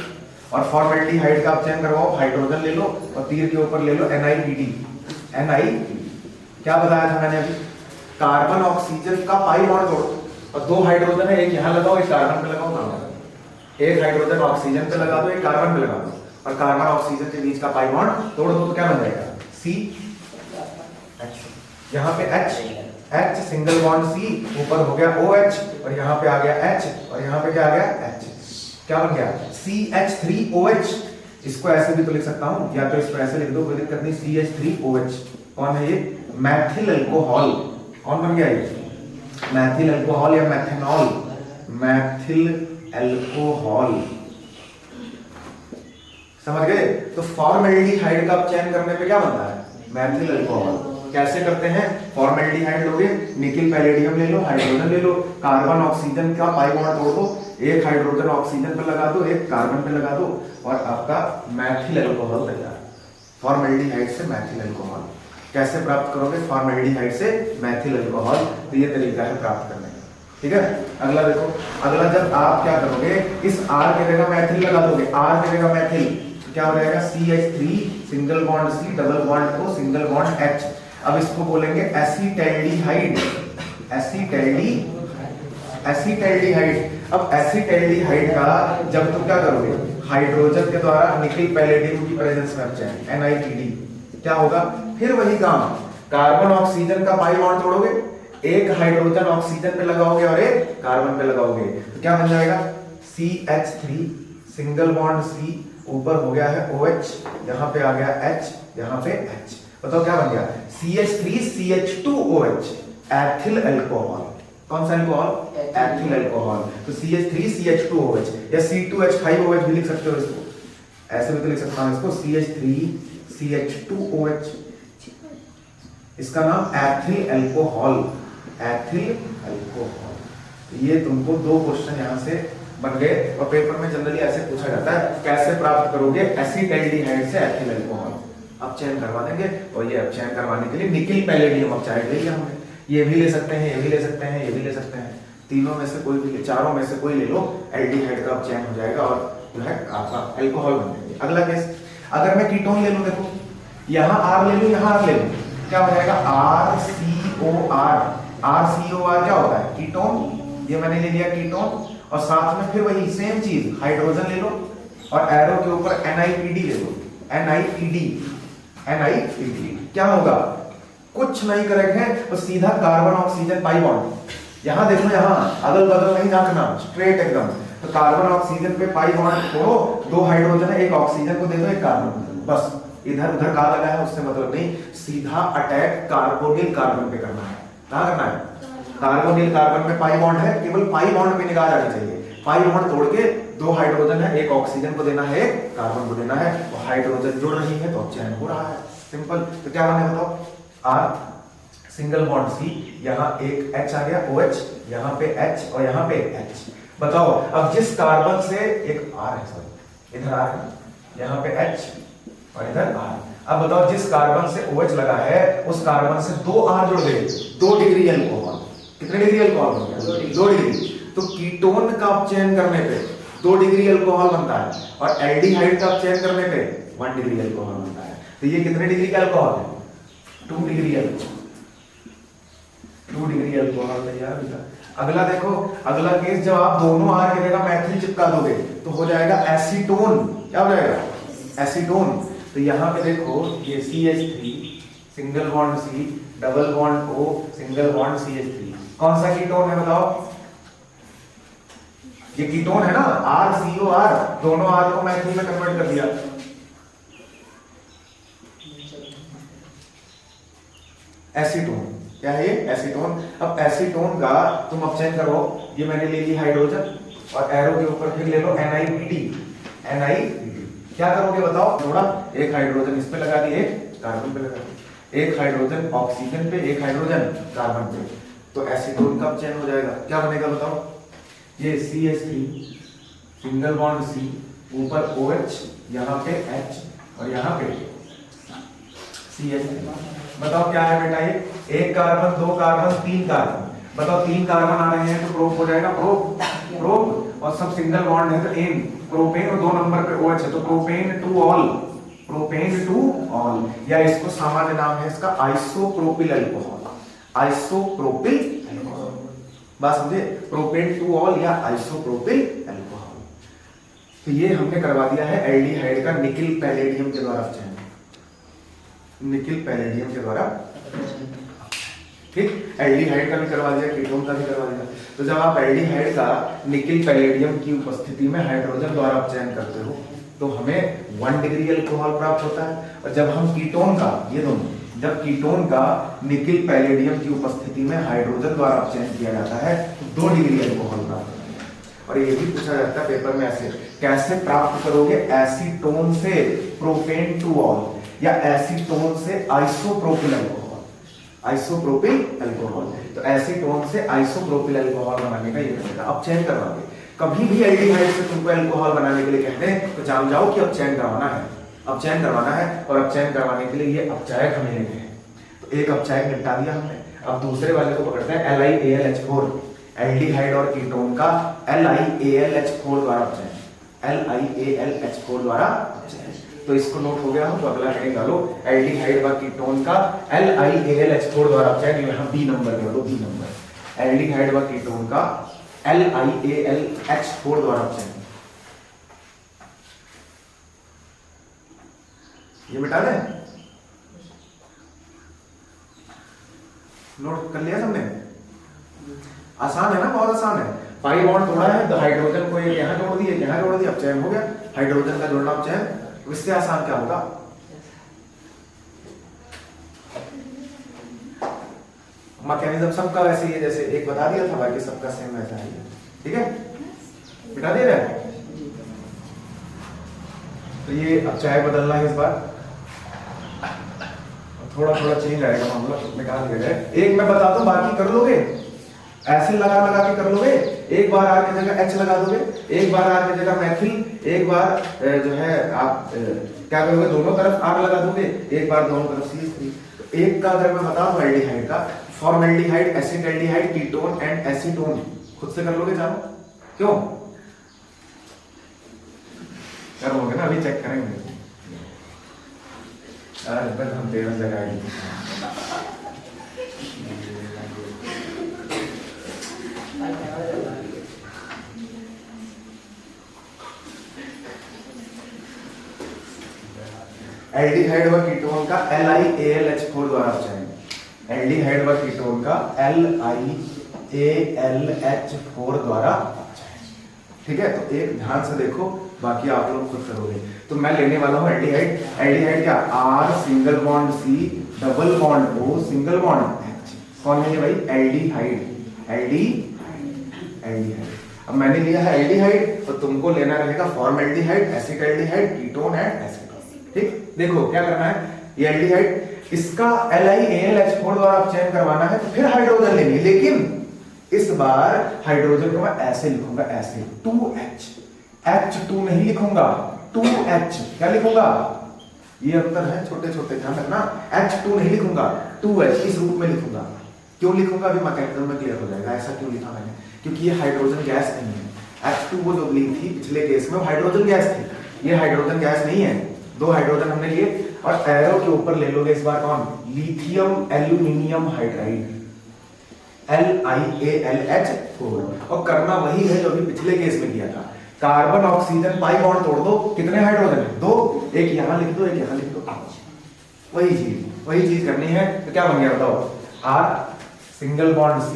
और फॉर्मल्डिहाइड का आप चेंज करवाओ, हाइड्रोजन ले लो और तीर के ऊपर ले लो NiPD, क्या बताया था मैंने अभी? कार्बन ऑक्सीजन का पाई बॉन्ड तोड़ो, और दो हाइड्रोजन है, एक यहाँ लगाओ एक कार्बन पे लगाओ, एक हाइड्रोजन ऑक्सीजन पे लगा दो एक कार्बन पे लगा दो, और कार्बन ऑक्सीजन के बीच का पाई बॉन्ड तोड़ दो तो क्या बन जाएगा? CH, यहाँ पे H सिंगल बॉन्ड C, ऊपर हो गया OH, और यहाँ पे आ गया H, और यहाँ पे क्या आ गया H, क्या बन गया? CH3OH। इसको ऐसे भी तो लिख सकता हूँ, या तो इसको ऐसे लिख दो, कोई दिक्कत नहीं, CH3OH। कौन है ये? मैथिल अल्कोहल। कौन बन गया ये? मैथिल अल्कोहल या मैथेनॉल, मैथिल अल्कोहल, समझ गए? तो फॉर्मल्डिहाइड का चयन करने पे क्या बनता है? मैथिल अल्कोहल। कैसे करते हैं? फॉर्मल्डिहाइड लोगे, निकिल पैलेडियम ले लो, हाइड्रोजन ले लो, कार्बन ऑक्सीजन का पाई बॉन्ड तोड़ दो, एक हाइड्रोजन ऑक्सीजन पे लगा दो, एक कार्बन पे लगा दो, और आपका मैथिल अल्कोहल तैयार। फॉर्मल्डिहाइड से मैथिल अल्कोहल कैसे प्राप्त करोगे? फॉर्मल्डिहाइड से मैथिल अल्कोहल। तो ये तरीका है प्राप्त करने का, ठीक है। अगला देखो, अगला जब आप क्या करोगे, इस R की जगह मैथिल लगा दोगे, R की जगह मैथिल, क्या हो जाएगा? CH3 single bond C double bond O single bond H। अब इसको बोलेंगे एसिटैल्डिहाइड, एसिटैल्डिहाइड। अब एसिटैल्डिहाइड का जब तुम क्या करोगे, हाइड्रोजन के द्वारा निकिल पैलेडियम की प्रेजेंस में अपचयन NiPD, क्या होगा? फिर वही काम, कार्बन ऑक्सीजन का पाई बॉन्ड तोड़ोगे, एक हाइड्रोजन ऑक्सीजन पे लगाओगे और एक कार्बन पे लगाओगे, तो क्या बन जाएगा? CH3 सिंगल बॉन्ड C, ऊपर हो गया है OH, यहाँ पे आ गया H, यहाँ पे H। बताओ क्या बन गया? CH3CH2OH, ethyl alcohol. कौन सा अल्कोहल? Ethyl alcohol. तो CH3CH2OH या C2H5OH भी लिख सकते हो इसको, ऐसे भी तो लिख सकता हूं इसको, CH3CH2OH। इसका नाम एथिल अल्कोहल, एथिल अल्कोहल। ये तुमको दो क्वेश्चन यहां से बन गए, और पेपर में जनरली ऐसे पूछा जाता है, कैसे प्राप्त करोगे एसिटैल्डिहाइड से एथिल अल्कोहल? अपचयन करवा देंगे, और ये अपचयन करवाने के लिए निकिल पैलेडियम ऑक्साइड ले लिया हमने। ये भी ले सकते हैं, ये भी ले सकते हैं, ये भी ले सकते हैं, तीनों में से कोई भी, चारों में से कोई ले लो, एल्डिहाइड का अपचयन हो जाएगा और जो है आपका अल्कोहल बन जाएगा। अगला केस, अगर मैं कीटोन ले लूं, देखो यहाँ R ले लूं, यहाँ R ले लूं, क्या हो जाएगा? RCOR। RCOR क्या होता है? कीटोन। ये मैंने ले लिया कीटोन, और साथ में फिर वही सेम चीज, हाइड्रोजन ले लो, और एरो के ऊपर NiPD ले लो, NiPD। क्या होगा? कुछ नहीं करेंगे, तो सीधा कार्बन ऑक्सीजन पाई बॉन्ड। यहाँ देखो, यहाँ अगल बगल नहीं झांकना, स्ट्रेट एकदम। तो कार्बन ऑक्सीजन पे पाई बॉन्ड छोड़ो, दो हाइड्रोजन है, एक ऑक्सीजन को दे दो, एक कार्बन को दे दो, बस। इधर उधर कहा लगा है उससे मतलब नहीं, सीधा अटैक कार्बोनिल कार्बन पे करना है। कहाँ करना है? कार्बोनिल कार्बन पे पाई बॉन्ड है, केवल पाई बॉन्ड पे निगाह जानी चाहिए। पाई बॉन्ड तोड़ के दो हाइड्रोजन है, एक ऑक्सीजन को देना है, एक कार्बन को देना है, और हाइड्रोजन जुड़ रही है तो अपचयन हो रहा है, सिंपल। तो क्या बने बताओ? R सिंगल बॉन्ड C, यहाँ एक H आ गया OH, यहाँ पे H और यहाँ पे H। बताओ, अब जिस कार्बन से एक R है, सॉरी इधर R है, यहाँ पे H और इधर R। अब बताओ, जिस कार्बन से OH लगा है, उस कार्बन से दो R जुड़ गए, 2 डिग्री अल्कोहल। कितने डिग्री अल्कोहल हो गया? 2 डिग्री। तो कीटोन का अपचयन करने पे 2 डिग्री अल्कोहल बनता है, और एल्डिहाइड का अपचयन करने पे 1 डिग्री अल्कोहल बनता है। तो ये कितने डिग्री का अल्कोहल है? 2 डिग्री अल्कोहल, 2 डिग्री अल्कोहल तैयार होगा। अगला देखो, अगला केस, जब आप दोनों R की जगह मैथिल चिपका दोगे तो हो जाएगा एसीटोन। क्या हो जाएगा? एसीटोन। तो यहाँ पे देखो, ये CH3 single bond C double bond O single bond CH3, कौन सा कीटोन है बताओ? ये कीटोन है ना, RCOR। दोनों R को मैथिल में कन्वर्ट कर दिया, एसीटोन। क्या है ये? एसीटोन। अब एसीटोन का तुम अब चेक करो, ये मैंने ले ली हाइड्रोजन और एरो के ऊपर फिर ले लो NiPD। क्या करोगे बताओ? थोड़ा एक हाइड्रोजन इस पे लगा दिए, एक कार्बन पे लगा दिए, एक हाइड्रोजन ऑक्सीजन पे, एक हाइड्रोजन कार्बन पे, तो एसीटोन कब चेंज हो जाएगा? क्या बनेगा बताओ? ये CH3 सिंगल बॉन्ड C, ऊपर OH, यहाँ पे H और यहाँ पे CH3। बताओ क्या है बेटा ये? एक कार्बन, दो कार्बन, तीन कार्बन। बताओ तीन कार्बन आ रहे हैं तो प्रोप हो जाएगा, प्रोप, और सब सिंगल बॉन्ड है तो एन, प्रोपेन, और दो नंबर पे OH है तो propane two all, propane two all, या इसको सामान्य नाम है इसका आइसोप्रोपिल अल्कोहल, आइसोप्रोपिल अल्कोहल। बात समझे? प्रोपेन टू ऑल या आइसोप्रोपिल अल्कोहल। तो ये हमने करवा दिया है एल्डिहाइड का निकिल पैलेडियम के द्वारा चयन, निकिल पैलेडियम के द्वारा, ठीक। एल्डिहाइड का भी करवा दिया, कीटोन का भी करवा दिया। तो जब आप एल्डिहाइड का निकिल पैलेडियम की उपस्थिति में हाइड्रोजन द्वारा अपचयन करते हो तो हमें 1 डिग्री अल्कोहल प्राप्त होता है, और जब हम कीटोन का, ये दोनों, जब कीटोन का निकिल पैलेडियम की उपस्थिति में हाइड्रोजन द्वारा अपचयन किया जाता है तो 2 डिग्री अल्कोहल प्राप्त होता है। और ये भी पूछा जाता है पेपर में ऐसे, कैसे प्राप्त करोगे? एसीटोन से प्रोपेन टू ऑल या एसीटोन से आइसोप्रोपिल अल्कोहल, आइसोप्रोपिल अल्कोहल। तो एसीटोन से आइसोप्रोपिल अल्कोहल बनाने का ये तरीका। अपचयन करवाओगे, कभी भी एल्डिहाइड से तुमको अल्कोहल बनाने के लिए कहते हैं तो जान जाओ कि अपचयन करवाना है, अपचयन करवाना है, और अपचयन करवाने के लिए ये अपचायक हमें लेते हैं। तो एक अपचायक निपटा दिया हमने, अब दूसरे वाले को पकड़ते हैं, LiAlH4, एल्डिहाइड और कीटोन का LiAlH4 द्वारा अपचयन, LiAlH4 द्वारा अपचयन। तो इसको नोट हो गया हो तो अगला हेडिंग डालो, एल्डिहाइड व कीटोन का LiAlH4 द्वारा अपचयन, यहाँ B नंबर डालो, B नंबर, एल्डिहाइड व कीटोन का LiAlH4 द्वारा अपचयन। ये मिटा दें, नोट कर लिया सबने? आसान है ना, बहुत आसान है। पाई बॉन्ड तोड़ा है तो हाइड्रोजन को एक यहाँ जोड़ दिए, यहाँ जोड़ दिया, अपचयन हो गया। हाइड्रोजन का जोड़ना अपचयन, इससे आसान क्या होगा? मैकेनिज्म सबका वैसे ही है, जैसे एक बता दिया था, बाकी सबका सेम वैसा है, ठीक है? मिटा दे रहे हैं। तो ये अपचायक बदलना है इस बार, थोड़ा थोड़ा चेंज आएगा मामला, मिटा दिया जाए। एक मैं बता दूं, बाकी कर लोगे, ऐसे लगा लगा के कर लोगे। एक बार आर की जगह H लगा दोगे, एक बार आर की जगह मैथिल, एक बार जो है आप क्या करोगे, दोनों तरफ आर लगा दोगे, एक बार दोनों तरफ CH3। तो एक का अगर मैं बता दूं एल्डिहाइड का, formaldehyde, acetaldehyde, ketone and acetone, खुद से कर लोगे, जानो क्यों कर लोगे ना, अभी चेक करेंगे। अरे हम 13 जगह एल्डिहाइड व कीटोन का LiAlH4 द्वारा अपचयन, एल्डिहाइड व कीटोन का LiAlH4 द्वारा अपचयन, ठीक है? तो एक ध्यान से देखो, बाकी आप लोग खुद करोगे। तो मैं लेने वाला हूं एल्डिहाइड, एल्डिहाइड क्या? R single bond C double bond O single bond H। कौन है ये भाई? Aldehyde, aldehyde. अब मैंने लिया है एल्डिहाइड, तो तुमको लेना रहेगा formaldehyde, acetaldehyde, ketone and acetone, ठीक? देखो क्या करना है, ये एल्डिहाइड, इसका LiAlH4 द्वारा अपचयन करवाना है तो फिर हाइड्रोजन लेंगे, लेकिन इस बार हाइड्रोजन को मैं ऐसे लिखूंगा, ऐसे 2H, H2 नहीं लिखूंगा, 2H। क्या लिखूंगा? ये अंतर है, छोटे छोटे ध्यान रखना। H2 नहीं लिखूंगा, 2H इस रूप में लिखूंगा। क्यों लिखूंगा अभी मैकेनिज्म में क्लियर हो जाएगा। ऐसा क्यों लिखा मैंने? क्योंकि ये हाइड्रोजन गैस नहीं है। H2 वो जो ली थी पिछले केस में, वो हाइड्रोजन गैस थी, ये हाइड्रोजन गैस नहीं है। दो हाइड्रोजन हमने लिए, और एरो के ऊपर ले लोगे इस बार कौन? Lithium aluminium hydride, LiAlH4। और करना वही है जो अभी पिछले केस में किया था, कार्बन ऑक्सीजन पाई बॉन्ड तोड़ दो, कितने हाइड्रोजन है? 2, एक यहां लिख दो, एक यहां लिख दो, वही चीज करनी है। तो क्या बन गया बताओ? R सिंगल बॉन्ड C,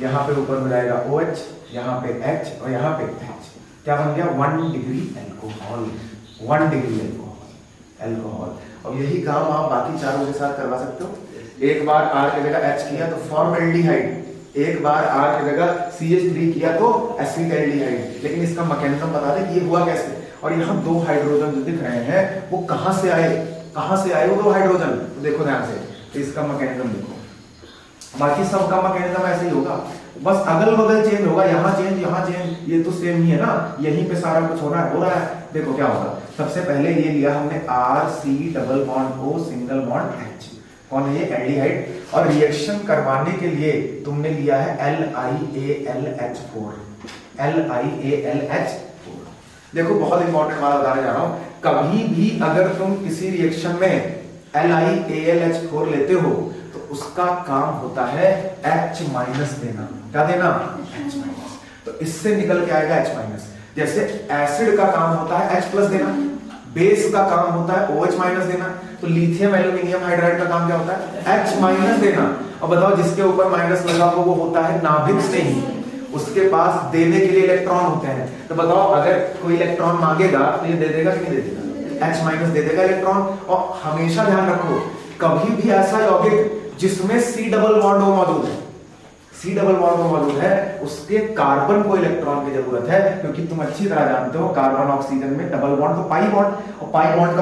यहाँ पे ऊपर हो जाएगा OH, यहाँ पे H और यहाँ पे H। क्या बन गया? 1 डिग्री अल्कोहल, 1 डिग्री अल्कोहल। और यही काम आप बाकी चारों के साथ करवा सकते हो। एक बार R की जगह H किया तो फॉर्मल्डिहाइड, एक बार R की जगह CH3 किया तो एसिटाल्डिहाइड। लेकिन इसका मैकेनिज्म बता दे कि ये हुआ कैसे। और यहाँ दो हाइड्रोजन जो दिख रहे हैं वो कहां से आए, कहां से आए वो दो हाइड्रोजन, तो देखो ध्यान से, तो इसका मैकेनिज्म देखो। बाकी सबका मैकेनिज्म ऐसे ही होगा, बस अगल बगल चेंज होगा, यहाँ चेंज यहाँ चेंज, ये तो सेम ही है ना, यहीं पे सारा कुछ हो रहा है। देखो क्या होगा, सबसे पहले ये लिया हमने R C double bond O single bond H, कौन है ये, एल्डिहाइड। और रिएक्शन करवाने के लिए तुमने लिया है LiAlH4, LiAlH4। देखो बहुत इंपॉर्टेंट बात बताने जा रहा हूं, कभी भी अगर तुम किसी रिएक्शन में LiAlH4 लेते हो तो उसका काम होता है H माइनस देना। क्या देना, H माइनस। तो इससे निकल के आएगा H माइनस। जैसे एसिड का काम होता है H प्लस देना, बेस का काम होता है OH माइनस देना, तो लिथियम एल्यूमिनियम हाइड्राइड का काम क्या होता है, H माइनस देना। और बताओ जिसके ऊपर माइनस लगा हो वो होता है नाभिक से ही, उसके पास देने के लिए इलेक्ट्रॉन होते हैं। तो बताओ अगर कोई इलेक्ट्रॉन मांगेगा तो ये दे देगा कि नहीं दे देगा, H माइनस दे देगा इलेक्ट्रॉन। और हमेशा ध्यान रखो, कभी भी ऐसा यौगिक जिसमें C डबल बॉन्ड O मौजूद है, C डबल बॉन्ड O मौजूद है, उसके कार्बन को इलेक्ट्रॉन की जरूरत है, क्योंकि तुम अच्छी तरह जानते हो कार्बन ऑक्सीजन में डबल बॉन्ड तो पाई बॉन्ड, और पाई बॉन्ड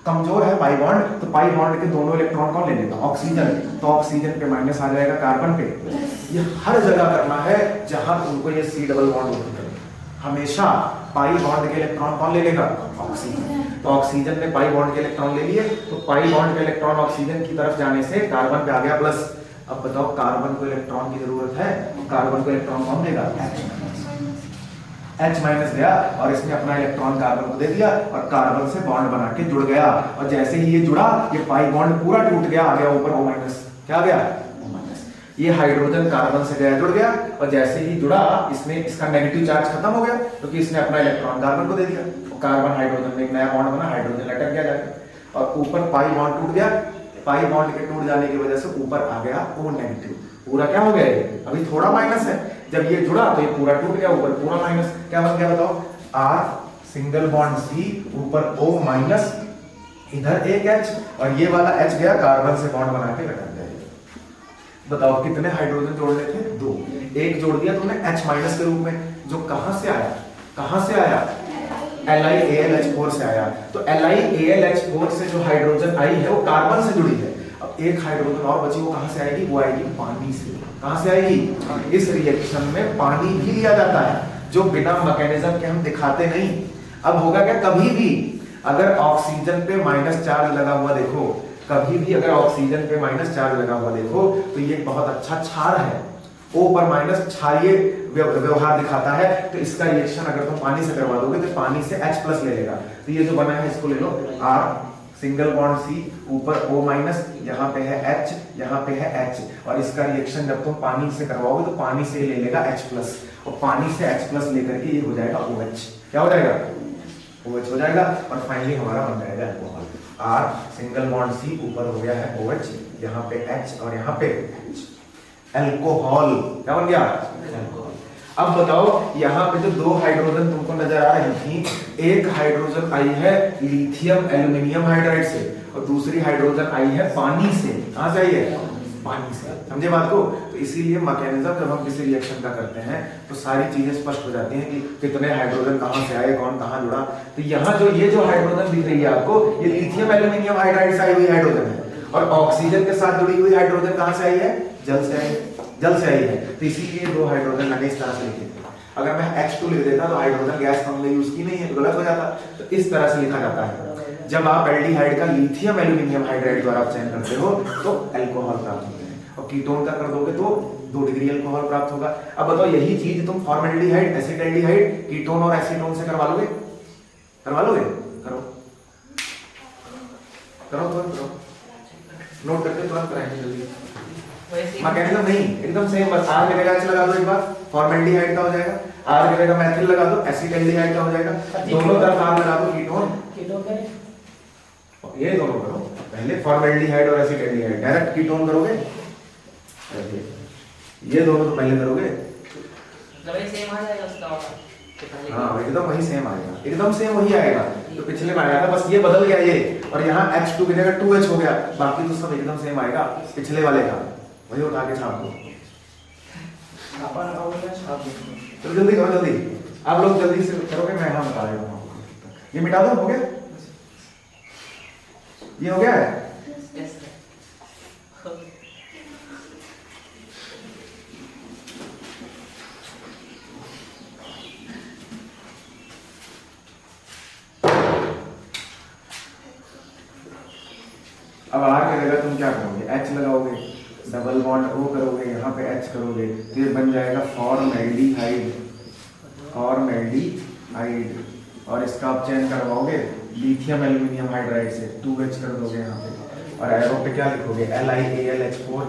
कमजोर है पाई बॉन्ड, तो पाई बॉन्ड के दोनों इलेक्ट्रॉन कौन ले लेगा, ऑक्सीजन। तो ऑक्सीजन पे माइनस आ जाएगा कार्बन पे। ये हर जगह करना है जहां तुमको ये C डबल बॉन्ड होता है, हमेशा पाई बॉन्ड के इलेक्ट्रॉन कौन ले लेगा, ऑक्सीजन। तो ऑक्सीजन ने पाई बॉन्ड के इलेक्ट्रॉन ले लिए, तो पाई बॉन्ड के इलेक्ट्रॉन ऑक्सीजन की तरफ जाने से कार्बन पे आ गया प्लस। अब बताओ कार्बन को इलेक्ट्रॉन की जरूरत है, कार्बन को इलेक्ट्रॉन कौन देगा, H माइनस गया, और इसने अपना इलेक्ट्रॉन कार्बन को दे दिया और कार्बन से बॉन्ड बना के जुड़ गया। और जैसे ही ये जुड़ा, ये पाई बॉन्ड पूरा टूट गया, आ गया ऊपर O माइनस। क्या आ गया, O माइनस। ये हाइड्रोजन कार्बन से गया जुड़ गया, और जैसे ही जुड़ा इसने, इसका नेगेटिव चार्ज खत्म हो गया क्योंकि इसने अपना इलेक्ट्रॉन कार्बन को दे दिया। तो कार्बन हाइड्रोजन में एक नया बॉन्ड बना, हाइड्रोजन लटक गया जाके, और ऊपर पाई बॉन्ड टूट गया। पाई बॉन्ड के टूट जाने की वजह से ऊपर आ गया O नेगेटिव। पूरा क्या हो गया, अभी थोड़ा माइनस है, जब ये जुड़ा तो ये पूरा टूट गया, ऊपर पूरा माइनस। क्या बन गया बताओ, R सिंगल बॉन्ड C, ऊपर O माइनस, इधर एक H, और ये वाला H गया कार्बन से बॉन्ड बना के लटक गया। बताओ कितने हाइड्रोजन जोड़ने थे, दो। एक जोड़ दिया तुमने H माइनस के रूप में, जो कहां से आया, कहां से आया, LiAlH4 से आया। तो LiAlH4 से जो हाइड्रोजन आई है वो कार्बन से जुड़ी है। अब एक हाइड्रोजन और बची, वो कहां से आएगी, वो आएगी पानी से। कहां से आएगी, इस रिएक्शन में पानी भी लिया जाता है, जो बिना मैकेनिज्म के हम दिखाते नहीं। अब होगा क्या, कभी भी अगर ऑक्सीजन पे माइनस चार्ज लगा हुआ देखो, कभी भी अगर ऑक्सीजन पे माइनस चार्ज लगा हुआ देखो, तो ये बहुत अच्छा क्षार है, O पर माइनस क्षारीय व्यवहार दिखाता है। तो इसका रिएक्शन अगर तुम पानी से करवा दोगे तो पानी से H प्लस ले लेगा। तो ये जो बना है इसको ले लो, R सिंगल बॉन्ड C, ऊपर O माइनस, यहाँ पे है H, यहाँ पे है H, और इसका रिएक्शन जब तुम पानी से करवाओगे तो पानी से ले लेगा H प्लस, और पानी से H प्लस लेकर के ये हो जाएगा OH। क्या हो जाएगा, OH हो जाएगा, और फाइनली हमारा बन जाएगा alcohol. R single bond C, ऊपर हो गया है OH, यहाँ पे H और यहाँ पे H, अल्कोहल। क्या बन गया, अल्कोहल। अब बताओ यहाँ पे जो दो हाइड्रोजन तुमको नजर आ रही थी, एक हाइड्रोजन आई है लिथियम एल्यूमिनियम हाइड्राइड से, और दूसरी हाइड्रोजन आई है पानी से। कहां से आई है, पानी से। समझे बात को। तो इसीलिए मैकेनिज्म जब हम किसी रिएक्शन का करते हैं तो सारी चीजें स्पष्ट हो जाती हैं कि कितने हाइड्रोजन कहां से आए, कौन कहां जुड़ा। तो यहाँ जो ये जो हाइड्रोजन दिख रही है आपको, ये लिथियम एल्यूमिनियम हाइड्राइड से आई हुई हाइड्रोजन है, और ऑक्सीजन के साथ जुड़ी हुई हाइड्रोजन कहां से आई है, जल से आई, जल से आई है। तो इसीलिए दो हाइड्रोजन मैंने इस तरह से लिखे थे। अगर मैं H2 लिख देता तो हाइड्रोजन गैस तो हमने यूज की नहीं है, गलत हो जाता। तो इस तरह से लिखा जाता है। जब आप एल्डिहाइड का लिथियम एल्यूमिनियम हाइड्राइड द्वारा चयन करते हो तो अल्कोहल प्राप्त होते हैं, और कीटोन का कर दोगे तो 2 डिग्री अल्कोहल प्राप्त होगा। अब बताओ यही चीज तुम फॉर्मल्डिहाइड, एसिटाल्डिहाइड, कीटोन और एसीटोन से करवा लोगे, करवा लोगे, करो करो करो, नोट करके तुरंत कराएंगे जल्दी। मैकेनिज्म नहीं, एकदम सेम, बस R की जगह H लगा दो एक बार, फॉर्मल्डिहाइड का हो जाएगा, R की जगह मेथिल लगा दो, एसिटाल्डिहाइड का हो जाएगा, दोनों तरफ R लगा दो, कीटोन ये दोनों करो। पहले फॉर्मल्डिहाइड और एसिटाल्डिहाइड, डायरेक्ट कीटोन करोगे, ये दोनों तो पहले करोगे, सेम आ जाएगा उसका। हाँ एकदम वही सेम आएगा, एकदम सेम वही आएगा तो पिछले में आया था, बस ये बदल गया, ये और यहाँ H2 की जगह 2H हो गया, बाकी तो सब एकदम सेम आएगा पिछले वाले का, वही उठा के छाप दो। चलो जल्दी करो जल्दी, आप लोग जल्दी से करोगे, मैं यहाँ बता देता हूँ। ये मिटा दो, हो गया, ये हो गया है। Yes, sir. अब आर की जगह तुम क्या करोगे, H लगाओगे, डबल बॉन्ड O करोगे, यहाँ पे H करोगे, तो ये बन जाएगा फॉर्मल्डिहाइड, फॉर्मल्डिहाइड। और इसका आप चेंज करवाओगे लिथियम एल्यूमिनियम हाइड्राइड से, 2H कर दोगे यहाँ पे, और एरो पे क्या लिखोगे, LiAlH4।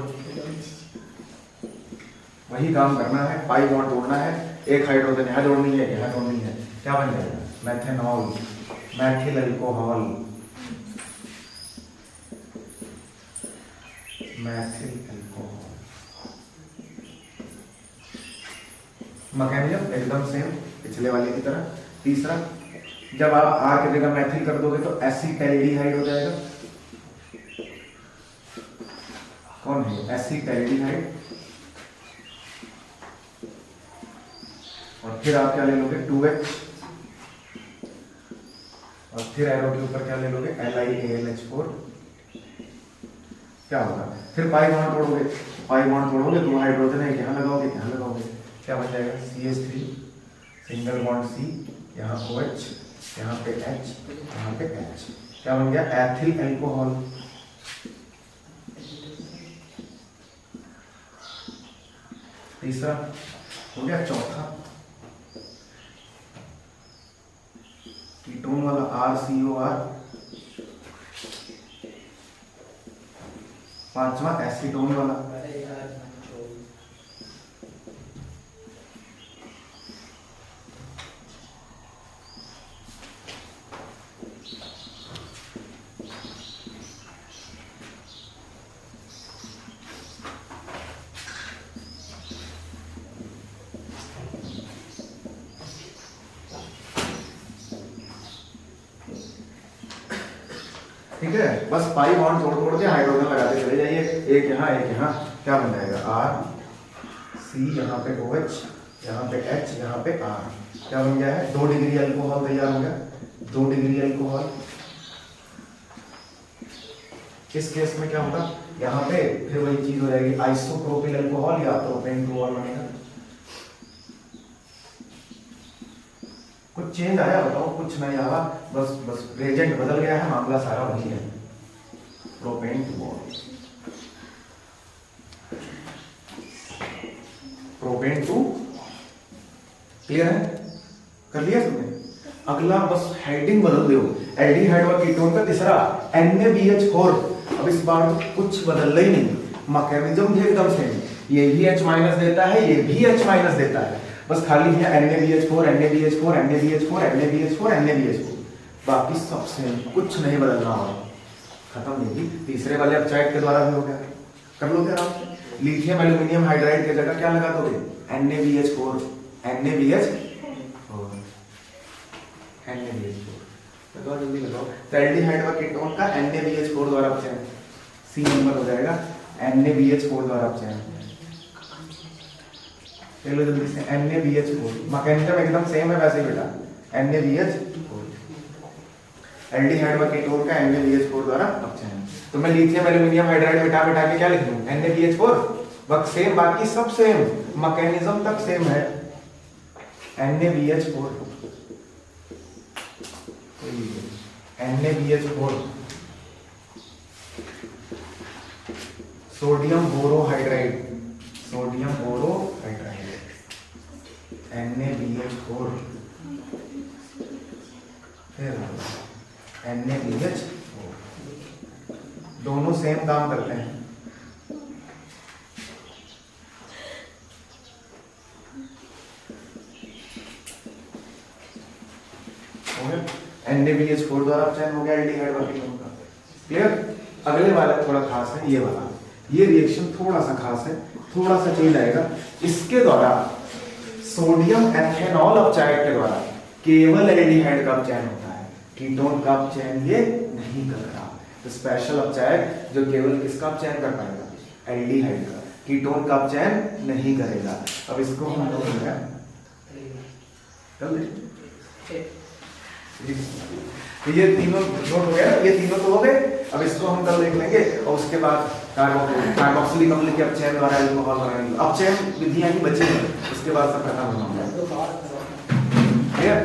वही काम करना है, पाई बॉन्ड तोड़ना है, एक हाइड्रोजन यहाँ जोड़नी है, यहाँ जोड़नी है, क्या बन जाएगा, methanol, Maithil alcohol, Maithil alcohol. Mechanism एकदम सेम पिछले वाले की तरह। तीसरा, जब आप आर की जगह मैथिल कर दोगे तो एसिटैल्डिहाइड हो जाएगा। कौन है एसिटैल्डिहाइड? और फिर आप क्या ले लोगे, 2H, और फिर एरो के ऊपर क्या ले लोगे, LiAlH4। क्या होगा, फिर पाई बॉन्ड तोड़ोगे, पाई बॉन्ड तोड़ोगे, 2 हाइड्रोजन है, यहाँ लगाओगे, यहाँ लगाओगे, क्या बन जाएगा, CH3, सिंगल बॉन्ड C, यहाँ OH, यहाँ पे H, यहाँ पे H, क्या बन गया, एथिल अल्कोहल। तीसरा हो गया। चौथा, कीटोन वाला RCOR। पांचवा एसीटोन वाला, ठीक है। बस पाई बॉन्ड तोड़ तोड़ के हाइड्रोजन लगाते चले जाइए, एक यहाँ एक यहाँ, क्या बन जाएगा, R, C, यहाँ पे OH, यहाँ पे H, यहाँ पे R, क्या बन गया है, 2 डिग्री अल्कोहल तैयार हो गया, 2 डिग्री अल्कोहल। इस केस में क्या होगा, यहाँ पे फिर वही चीज हो जाएगी, आइसोप्रोपिल अल्कोहल या प्रोपेन टू बनेगा। कुछ चेंज आया बताओ, कुछ नहीं आया, बस बस एजेंट बदल गया है, मामला सारा वही है, propane two, propane two. Clear है, कर लिया तुमने? अगला बस हेडिंग बदल दो, एल्डिहाइड व कीटोन का तीसरा NaBH4। अब इस बार तो कुछ बदल ही नहीं, मैकेनिज्म भी एकदम सेम, ये भी H माइनस देता है, ये भी H माइनस देता है, बस खाली है NaBH4, NaBH4, NaBH4, NaBH4, NaBH4, बाकी सब सेम, कुछ नहीं बदलना और खत्म। ये भी तीसरे वाले अपचाइड के द्वारा भी हो गया, कर लो क्या आप, लिथियम एल्यूमिनियम हाइड्राइड की जगह क्या लगा दोगे, NaBH4, NaBH4, NaBH4, लगाओ जल्दी लगाओ। तो एल्डिहाइड व कीटोन का NaBH4 द्वारा अपचयन, सी नंबर हो जाएगा, NaBH4 द्वारा अपचयन। चलो जल्दी से, NaBH4, मैकेनिज्म एकदम सेम है वैसे बेटा, NaBH4, एल्डिहाइड व कीटोन का NaBH4 द्वारा अपचयन। तो मैं लिथियम एल्यूमिनियम हाइड्राइड मिटा मिटा के क्या लिख दूं, NaBH4, बस सेम, बाकी सब सेम, मैकेनिज्म तक सेम है, NaBH4, NaBH4, sodium borohydride, sodium borohydride, NaBH4, फिर NaBH4, दोनों सेम काम करते हैं। NaBH4 द्वारा अपचयन हो गया एल्डिहाइड व कीटोन का। क्लियर? अगले वाला थोड़ा खास है, ये वाला, ये रिएक्शन थोड़ा सा खास है, थोड़ा सा चेंज आएगा। इसके द्वारा सोडियम एथेनॉल अपचायक के द्वारा केवल एल्डिहाइड का अपचयन होता है, कीटोन का अपचयन ये नहीं नहीं कर रहा। तो स्पेशल अपचयक जो केवल किसका अपचयन कर पाएगा, एल्डिहाइड का, कीटोन का अपचयन नहीं करेगा। अब इसको हम लोग तो ये तीनों नोट हो गया, ये तीनों तो हो गए। अब इसको हम कल देख लेंगे और उसके बाद कार्बोक्सिलिक अम्ल के अपचयन द्वारा अल्कोहल बनाएंगे। अपचयन विधियां ही बची हैं, उसके बाद सब खत्म होना है।